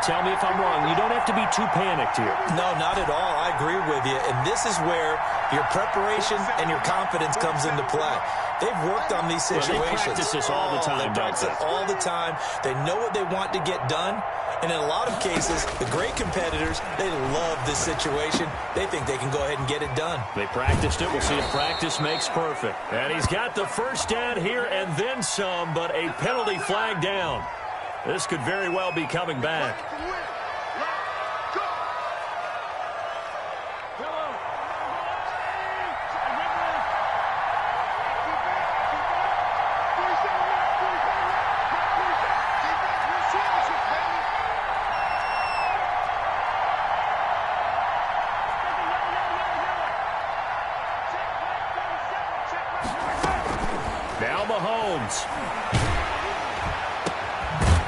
tell me if I'm wrong. You don't have to be too panicked here. No, not at all. I agree with you. And this is where your preparation and your confidence comes into play. They've worked on these situations. Well, they practice this all the time. They practice it all the time. They know what they want to get done. And in a lot of cases, the great competitors, they love this situation. They think they can go ahead and get it done. They practiced it. We'll see if practice makes perfect. And he's got the first down here and then some, but a penalty flag down. This could very well be coming back. Now Mahomes.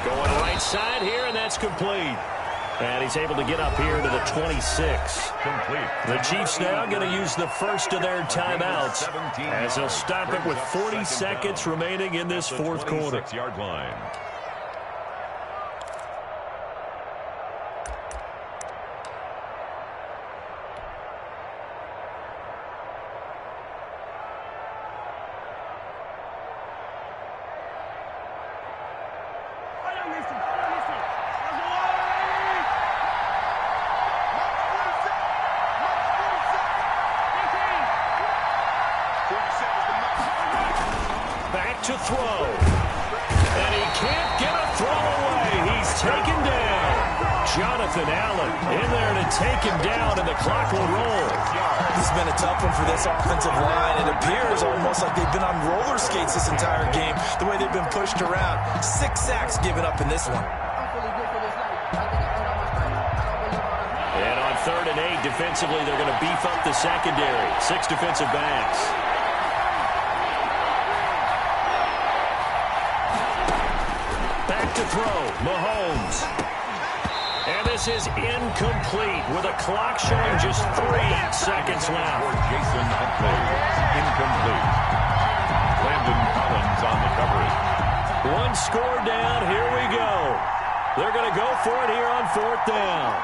Going right side here, and that's complete. And he's able to get up here to the 26. Complete. The Chiefs now going to use the first of their timeouts as they'll stop it with 40 seconds remaining in this 4th quarter. 26-yard line. To throw. And he can't get a throw away. He's taken down. Jonathan Allen in there to take him down, and the clock will roll. This has been a tough one for this offensive line. It appears almost like they've been on roller skates this entire game, the way they've been pushed around. 6 sacks given up in this one. And on 3rd and 8, defensively, they're going to beef up the secondary. 6 defensive backs. Back to throw, Mahomes. And this is incomplete with a clock showing just 3 seconds left. For Jason Huntley, incomplete. Landon Collins on the coverage. 1 score down, here we go. They're going to go for it here on 4th down.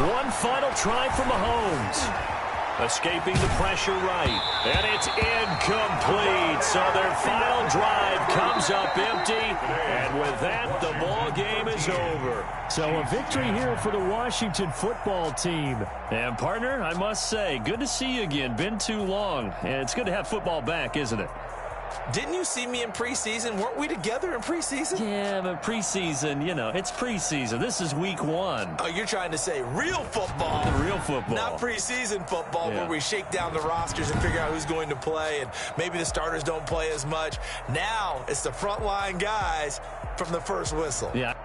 1 final try for Mahomes. Escaping the pressure right. And it's incomplete. So their final drive comes up empty. And with that, the ball game is over. So a victory here for the Washington football team. And partner, I must say, good to see you again. Been too long. And it's good to have football back, isn't it? Didn't you see me in preseason? Weren't we together in preseason? Yeah, but preseason, you know, it's preseason. This is week 1. Oh, you're trying to say real football. The real football. Not preseason football, where we shake down the rosters and figure out who's going to play, and maybe the starters don't play as much. Now it's the frontline guys from the first whistle. Yeah.